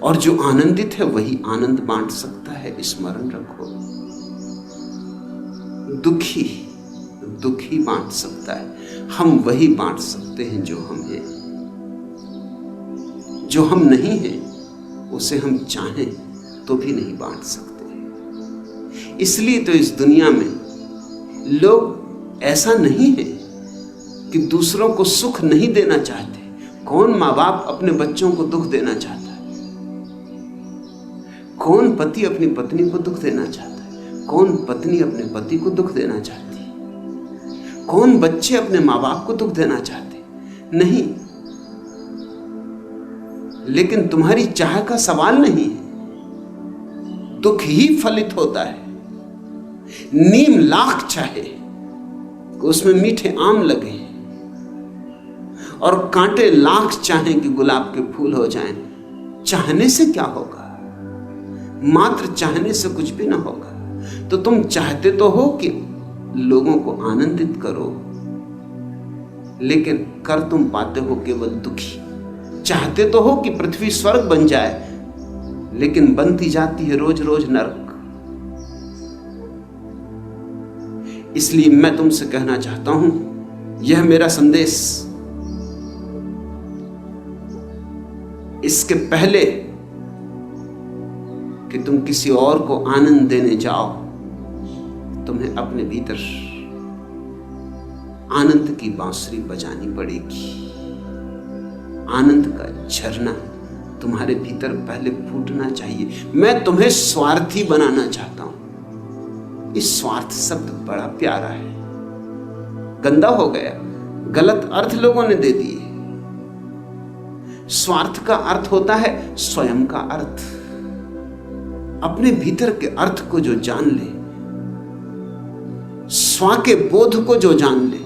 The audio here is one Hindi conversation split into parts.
और जो आनंदित है वही आनंद बांट सकता है, स्मरण रखो। दुखी दुखी बांट सकता है, हम वही बांट सकते हैं जो हम हैं। जो हम नहीं हैं उसे हम चाहें तो भी नहीं बांट सकते। इसलिए तो इस दुनिया में लोग ऐसा नहीं है कि दूसरों को सुख नहीं देना चाहते। कौन माँ बाप अपने बच्चों को दुख देना चाहता है? कौन पति अपनी पत्नी को दुख देना चाहता है? कौन पत्नी अपने पति को दुख देना चाहती है? कौन बच्चे अपने माँ बाप को दुख देना चाहते? नहीं। लेकिन तुम्हारी चाह का सवाल नहीं है, दुख ही फलित होता है। नीम लाख चाहे कि उसमें मीठे आम लगे और कांटे लाख चाहें कि गुलाब के फूल हो जाएं, चाहने से क्या होगा? मात्र चाहने से कुछ भी ना होगा। तो तुम चाहते तो हो कि लोगों को आनंदित करो, लेकिन कर तुम पाते हो केवल दुखी। चाहते तो हो कि पृथ्वी स्वर्ग बन जाए, लेकिन बनती जाती है रोज रोज नरक। इसलिए मैं तुमसे कहना चाहता हूं, यह मेरा संदेश, इसके पहले कि तुम किसी और को आनंद देने जाओ, तुम्हें अपने भीतर आनंद की बांसुरी बजानी पड़ेगी। आनंद का झरना तुम्हारे भीतर पहले फूटना चाहिए। मैं तुम्हें स्वार्थी बनाना चाहता हूं। इस स्वार्थ शब्द बड़ा प्यारा है, गंदा हो गया, गलत अर्थ लोगों ने दे दिए। स्वार्थ का अर्थ होता है स्वयं का अर्थ। अपने भीतर के अर्थ को जो जान ले, स्व के बोध को जो जान ले,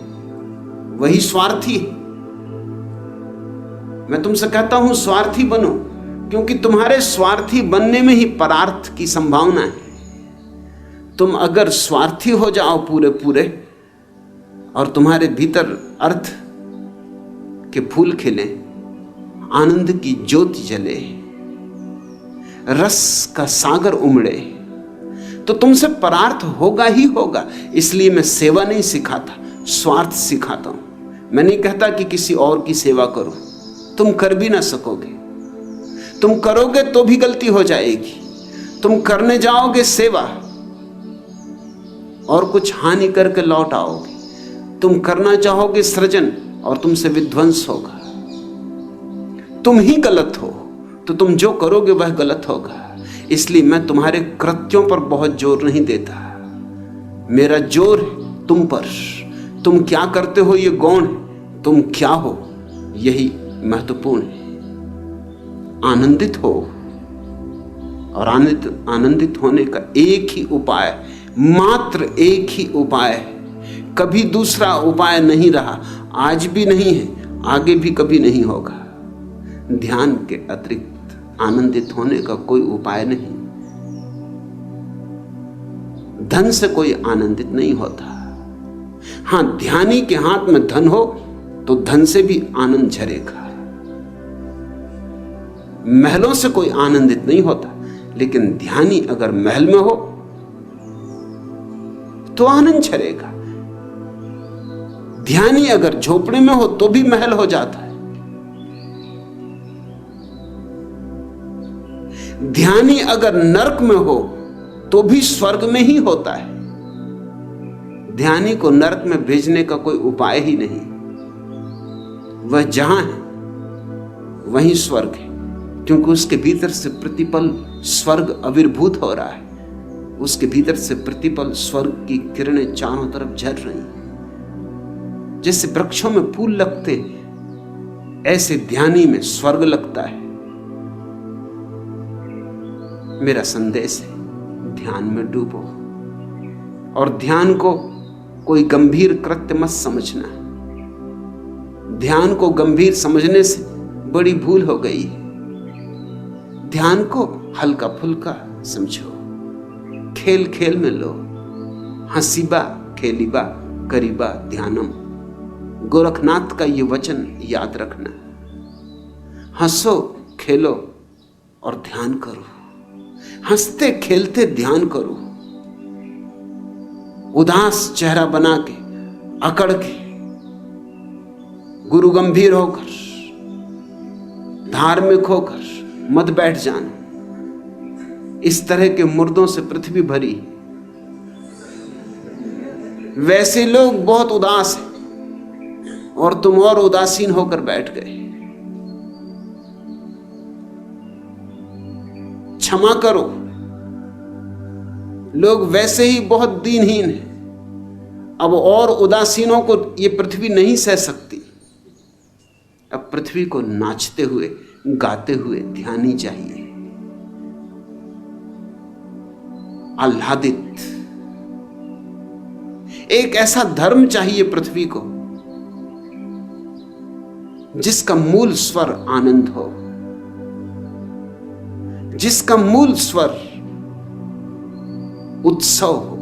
वही स्वार्थी है। मैं तुमसे कहता हूं स्वार्थी बनो, क्योंकि तुम्हारे स्वार्थी बनने में ही परार्थ की संभावना है। तुम अगर स्वार्थी हो जाओ पूरे पूरे और तुम्हारे भीतर अर्थ के फूल खिले, आनंद की ज्योति जले, रस का सागर उमड़े, तो तुमसे परार्थ होगा ही होगा। इसलिए मैं सेवा नहीं सिखाता, स्वार्थ सिखाता हूं। मैं नहीं कहता कि किसी और की सेवा करो, तुम कर भी ना सकोगे। तुम करोगे तो भी गलती हो जाएगी। तुम करने जाओगे सेवा और कुछ हानि करके लौट आओगे। तुम करना चाहोगे सृजन और तुमसे विध्वंस होगा। तुम ही गलत हो तो तुम जो करोगे वह गलत होगा। इसलिए मैं तुम्हारे कृत्यों पर बहुत जोर नहीं देता, मेरा जोर है तुम पर। तुम क्या करते हो ये गौण है, तुम क्या हो यही महत्वपूर्ण है। आनंदित हो, और आनंदित होने का एक ही उपाय, मात्र एक ही उपाय है। कभी दूसरा उपाय नहीं रहा, आज भी नहीं है, आगे भी कभी नहीं होगा। ध्यान के अतिरिक्त आनंदित होने का कोई उपाय नहीं। धन से कोई आनंदित नहीं होता। हां, ध्यानी के हाथ में धन हो तो धन से भी आनंद झरेगा। महलों से कोई आनंदित नहीं होता, लेकिन ध्यानी अगर महल में हो तो आनंद झरेगा। ध्यानी अगर झोपड़े में हो तो भी महल हो जाता है। ध्यानी अगर नरक में हो तो भी स्वर्ग में ही होता है। ध्यानी को नरक में भेजने का कोई उपाय ही नहीं। वह जहां है वहीं स्वर्ग है, क्योंकि उसके भीतर से प्रतिपल स्वर्ग आविर्भूत हो रहा है। उसके भीतर से प्रतिपल स्वर्ग की किरणें चारों तरफ झर रही हैं। जैसे वृक्षों में फूल लगते, ऐसे ध्यानी में स्वर्ग लगता है। मेरा संदेश है, ध्यान में डूबो। और ध्यान को कोई गंभीर कृत्य मत समझना। ध्यान को गंभीर समझने से बड़ी भूल हो गई है। ध्यान को हल्का फुल्का समझो, खेल खेल में लो। हंसीबा खेलीबा करीबा ध्यानम, गोरखनाथ का ये वचन याद रखना। हंसो खेलो और ध्यान करो, हंसते खेलते ध्यान करो। उदास चेहरा बना के, अकड़ के, गुरु गंभीर होकर, धार्मिक होकर मत बैठ जाना। इस तरह के मुर्दों से पृथ्वी भरी। वैसे लोग बहुत उदास हैं और तुम और उदासीन होकर बैठ गए। क्षमा करो, लोग वैसे ही बहुत दीनहीन हैं, अब और उदासीनों को ये पृथ्वी नहीं सह सकती। अब पृथ्वी को नाचते हुए, गाते हुए ध्यान ही चाहिए, आह्लादित। एक ऐसा धर्म चाहिए पृथ्वी को जिसका मूल स्वर आनंद हो, जिसका मूल स्वर उत्सव हो।